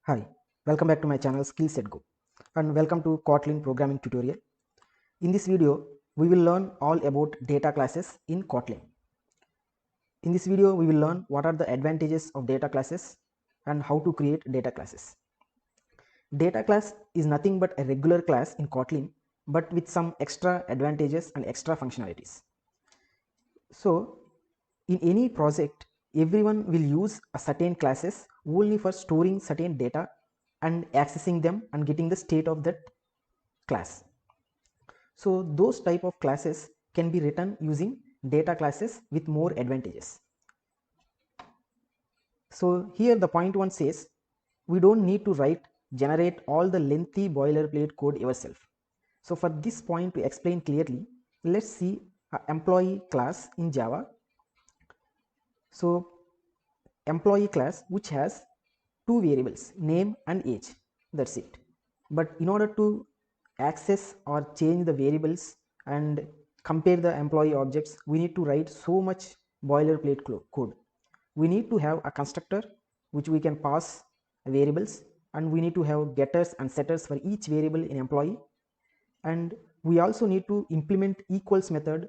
Hi, welcome back to my channel Skillset Go and welcome to Kotlin programming tutorial. In this video, we will learn all about data classes in Kotlin. In this video, we will learn what are the advantages of data classes and how to create data classes. Data class is nothing but a regular class in Kotlin but with some extra advantages and extra functionalities. So, in any project, everyone will use a certain classes only for storing certain data and accessing them and getting the state of that class. So those type of classes can be written using data classes with more advantages. So here the point one says we don't need to generate all the lengthy boilerplate code yourself. So for this point to explain clearly, let's see an employee class in Java. So employee class which has two variables, name and age, that's it. But in order to access or change the variables and compare the employee objects, we need to write so much boilerplate code. We need to have a constructor which we can pass variables, and we need to have getters and setters for each variable in employee, and we also need to implement equals method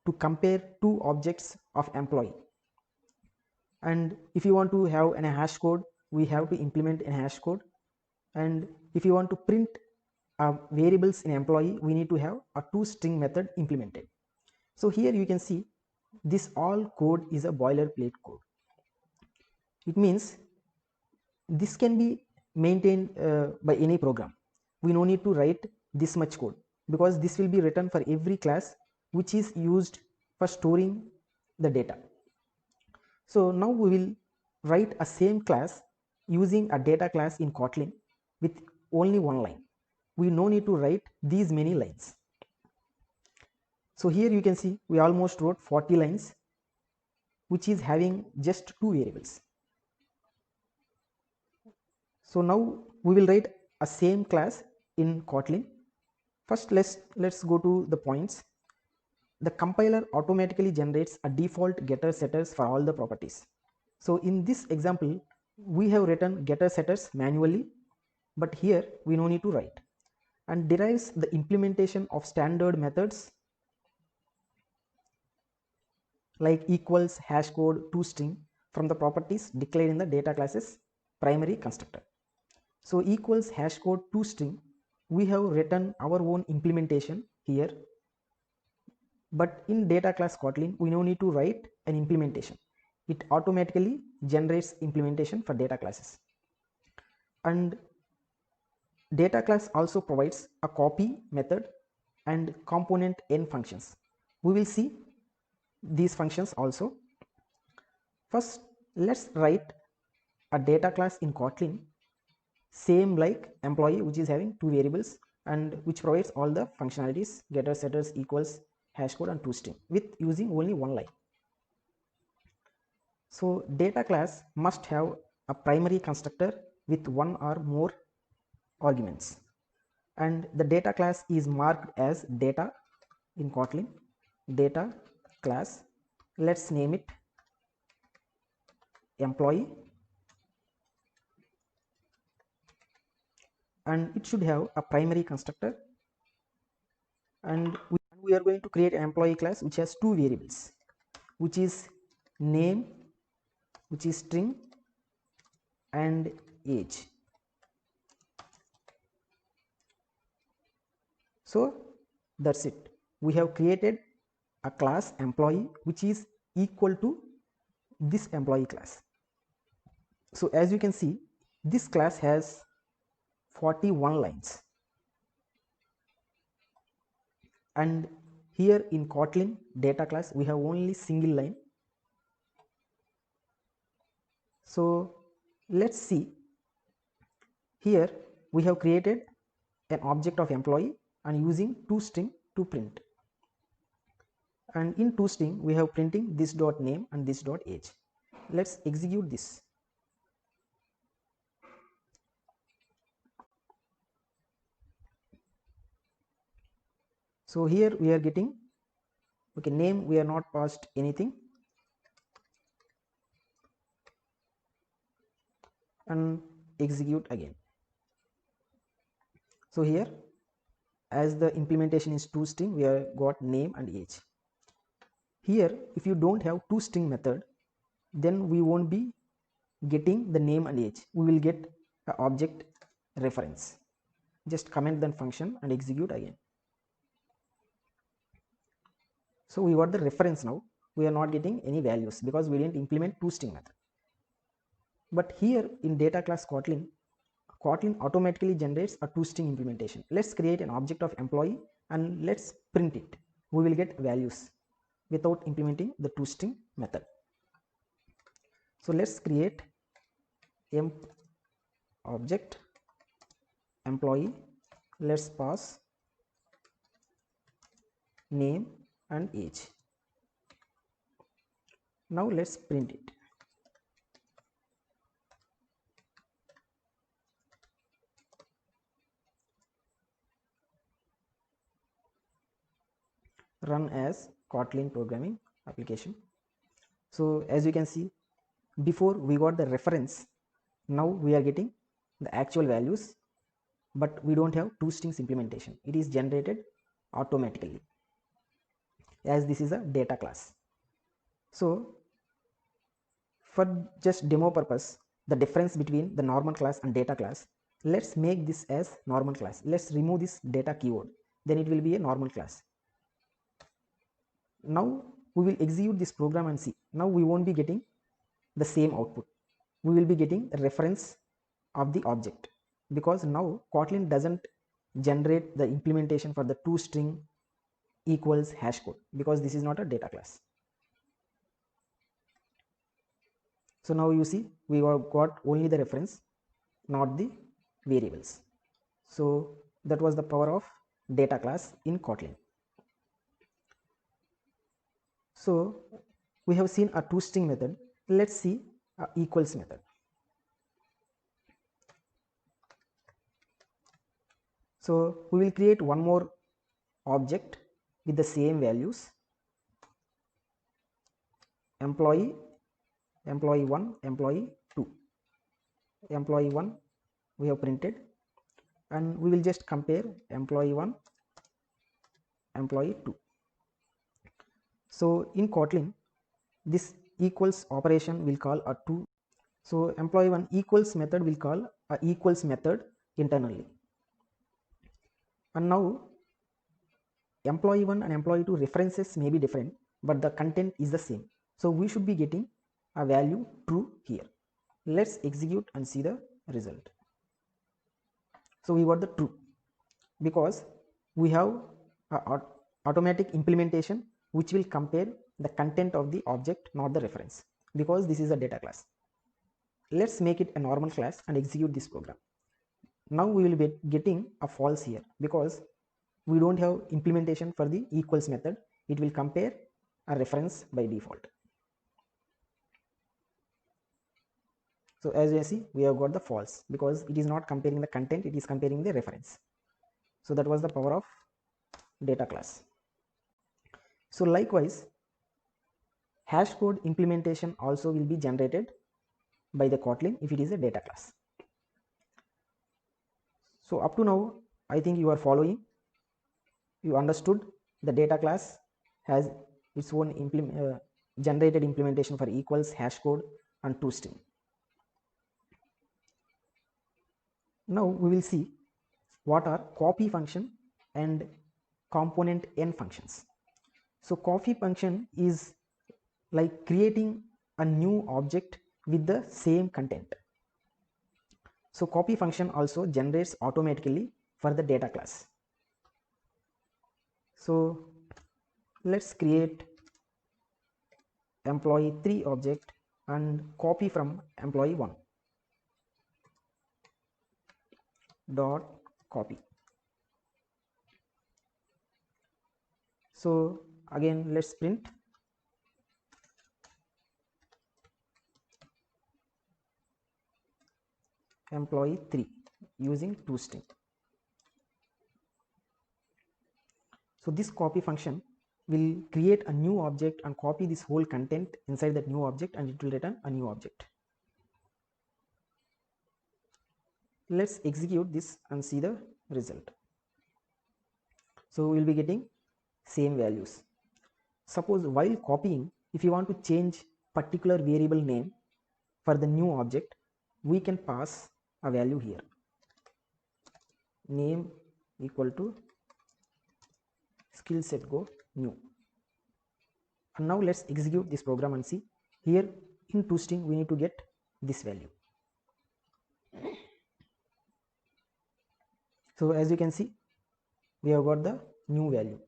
to compare two objects of employee. And if you want to have a hash code, we have to implement a hash code. And if you want to print variables in employee, we need to have a toString method implemented. So here you can see this all code is a boilerplate code. It means this can be maintained by any program. We no need to write this much code because this will be written for every class which is used for storing the data. So now we will write a same class using a data class in Kotlin with only one line. We no need to write these many lines. So here you can see we almost wrote 40 lines which is having just two variables. So now we will write a same class in Kotlin. First let's go to the points. The compiler automatically generates a default getter setters for all the properties. So in this example, we have written getter setters manually, but here we no need to write, and derives the implementation of standard methods like equals, hash code, toString from the properties declared in the data class's primary constructor. So equals, hash code, toString, we have written our own implementation here, but in data class Kotlin we no need to write an implementation. It automatically generates implementation for data classes. And data class also provides a copy method and component n functions. We will see these functions also. First let's write a data class in Kotlin same like employee, which is having two variables and which provides all the functionalities, getter, setters, equals, hash code and toString with using only one line. So data class must have a primary constructor with one or more arguments, and the data class is marked as data in Kotlin. Data class, let's name it employee, and it should have a primary constructor, and we are going to create an employee class which has two variables, which is name, which is string, and age. So that's it, we have created a class employee which is equal to this employee class. So as you can see, this class has 41 lines, and here in Kotlin data class we have only single line. So let's see, here we have created an object of employee and using toString to print, and in toString we have printing this dot name and this dot age. Let's execute this. So here we are getting, okay, name we are not passed anything, and execute again. So here, as the implementation is toString, we have got name and age. Here, if you don't have toString method, then we won't be getting the name and age. We will get an object reference. Just comment that function and execute again. So we got the reference now. We are not getting any values because we didn't implement toString method. But here in data class Kotlin automatically generates a toString implementation. Let's create an object of employee and let's print it. We will get values without implementing the toString method. So let's create emp object employee. Let's pass name and age. Now let's print it. Run as Kotlin programming application. So as you can see, before we got the reference, now we are getting the actual values, but we don't have toStrings implementation. It is generated automatically as this is a data class. So for just demo purpose, the difference between the normal class and data class, let's make this as normal class. Let's remove this data keyword, then it will be a normal class. Now we will execute this program and see. Now we won't be getting the same output. We will be getting a reference of the object because now Kotlin doesn't generate the implementation for the toString equals hash code because this is not a data class. So now you see we have got only the reference, not the variables. So that was the power of data class in Kotlin. So we have seen a toString method. Let's see a equals method. So we will create one more object with the same values, employee, employee 1, employee 2. Employee 1 we have printed, and we will just compare employee 1, employee 2. So in Kotlin, this equals operation will call a to. So employee 1 equals method will call a equals method internally. And now employee 1 and employee 2 references may be different, but the content is the same. So we should be getting a value true here. Let's execute and see the result. So we got the true because we have a automatic implementation which will compare the content of the object, not the reference, because this is a data class. Let's make it a normal class and execute this program. Now we will be getting a false here because we don't have implementation for the equals method. It will compare a reference by default. So as you see, we have got the false because it is not comparing the content, it is comparing the reference. So that was the power of data class. So likewise, hash code implementation also will be generated by the Kotlin if it is a data class. So up to now, I think you are following. You understood the data class has its own generated implementation for equals, hash code, and toString. Now we will see what are copy function and component n functions. So copy function is like creating a new object with the same content. So copy function also generates automatically for the data class. So let's create employee 3 object and copy from employee 1 dot copy. So again let's print employee 3 using toString. So this copy function will create a new object and copy this whole content inside that new object, and it will return a new object. Let's execute this and see the result. So we will be getting same values. Suppose while copying, if you want to change particular variable name for the new object, we can pass a value here, name equal to skill set go new. And now let's execute this program and see. Here in toString we need to get this value. So as you can see, we have got the new value,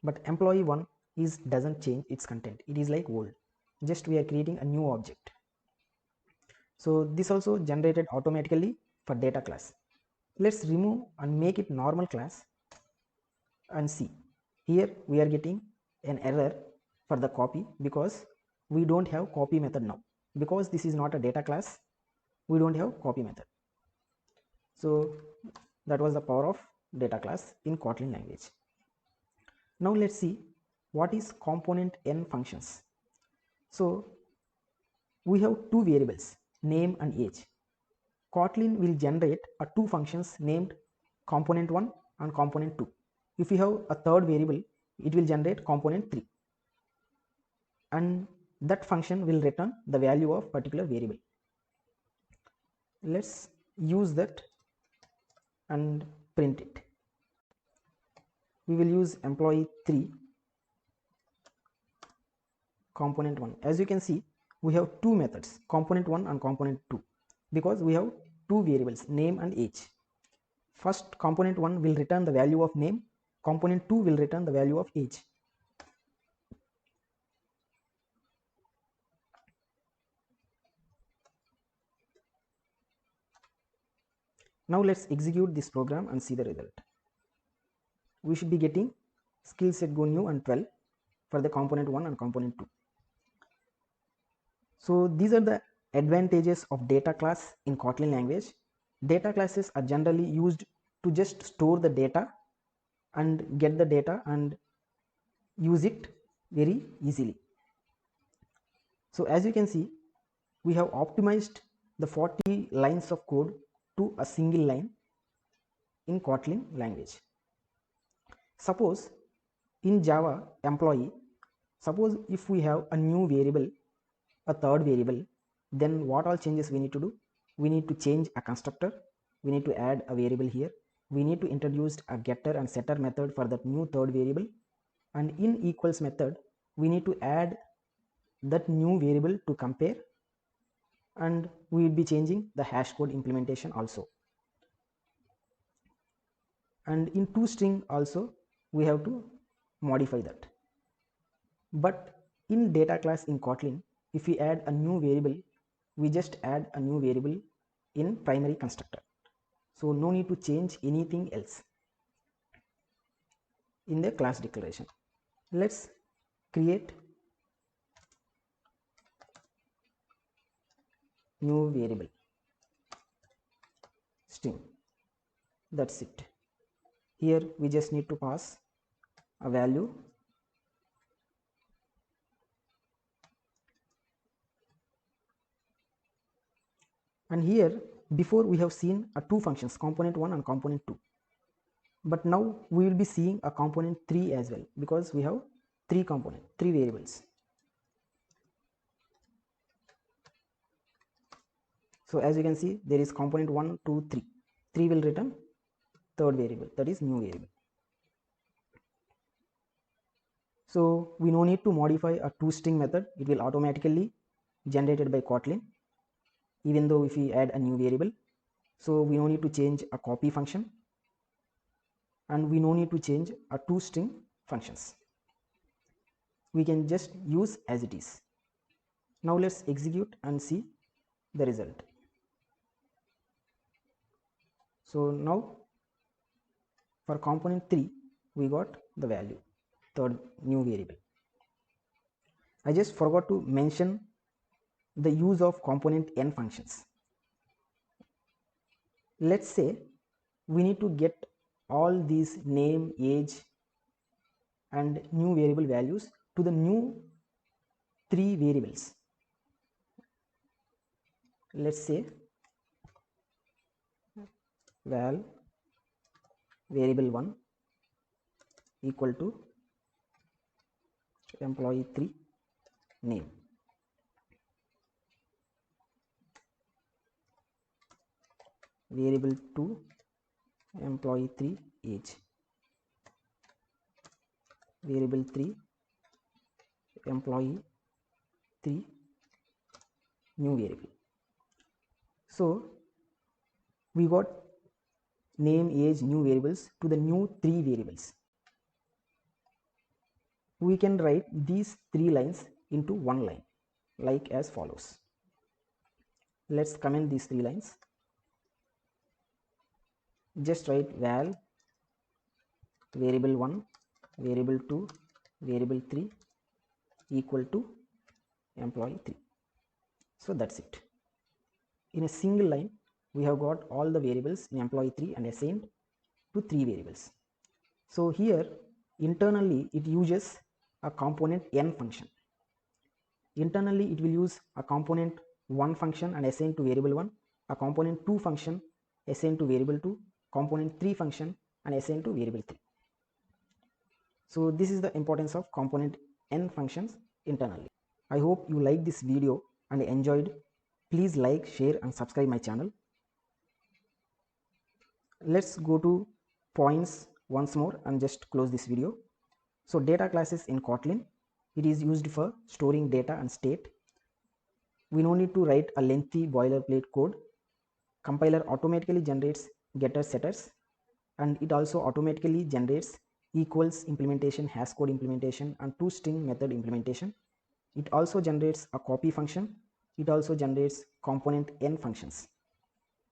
but employee1 doesn't change its content, it is like old, just we are creating a new object. So this also generated automatically for data class. Let's remove and make it normal class and see. Here we are getting an error for the copy because we don't have copy method now. Because this is not a data class, we don't have copy method. So that was the power of data class in Kotlin language. Now let's see what is component n functions. So we have two variables, name and age. Kotlin will generate two functions named component1 and component2. If you have a third variable, it will generate component3, and that function will return the value of particular variable. Let's use that and print it. We will use employee3 component1. As you can see, we have two methods, component1 and component2, because we have two variables, name and age. First, component1 will return the value of name, component2 will return the value of age. Now let's execute this program and see the result. We should be getting skill set go new and 12 for the component1 and component2. So these are the advantages of data class in Kotlin language. Data classes are generally used to just store the data and get the data and use it very easily. So as you can see, we have optimized the 40 lines of code to a single line in Kotlin language. Suppose in Java employee, suppose if we have a new variable, a third variable, then what all changes we need to do? We need to change a constructor, we need to add a variable here, we need to introduce a getter and setter method for that new third variable, and in equals method we need to add that new variable to compare, and we will be changing the hash code implementation also. And in toString also we have to modify that. But in data class in Kotlin, if we add a new variable, we just add a new variable in primary constructor. So no need to change anything else in the class declaration. Let's create new variable string. That's it. Here we just need to pass a value, and here before we have seen two functions, component1 and component2, but now we will be seeing a component3 as well, because we have three variables. So as you can see, there is component1, 2, 3. 3 will return third variable, that is new variable. So we no need to modify a toString method, it will automatically generated by Kotlin, even though if we add a new variable. So we no need to change a copy function, and we no need to change a toString functions. We can just use as it is. Now let's execute and see the result. So now for component3 we got the value, third new variable. I just forgot to mention the use of component n functions. Let's say we need to get all these name, age and new variable values to the new three variables. Let's say val variable 1 equal to employee 3 name. Variable 2 employee 3 age. Variable 3 employee 3 new variable. So we got name, age, new variables to the new 3 variables. We can write these 3 lines into one line like as follows. Let's comment these 3 lines. Just write val variable 1 variable 2 variable 3 equal to employee 3. So that's it. In a single line we have got all the variables in employee 3 and assigned to 3 variables. So here internally it uses a component n function. Internally it will use a component 1 function and assign to variable 1, a component 2 function assigned to variable 2, component 3 function and assigned to variable 3. So this is the importance of component n functions internally. I hope you like this video and enjoyed. Please like, share and subscribe my channel. Let's go to points once more and just close this video. So data classes in Kotlin, it is used for storing data and state. We no need to write a lengthy boilerplate code. Compiler automatically generates getters, setters, and it also automatically generates equals implementation, hash code implementation and toString method implementation. It also generates a copy function. It also generates component n functions.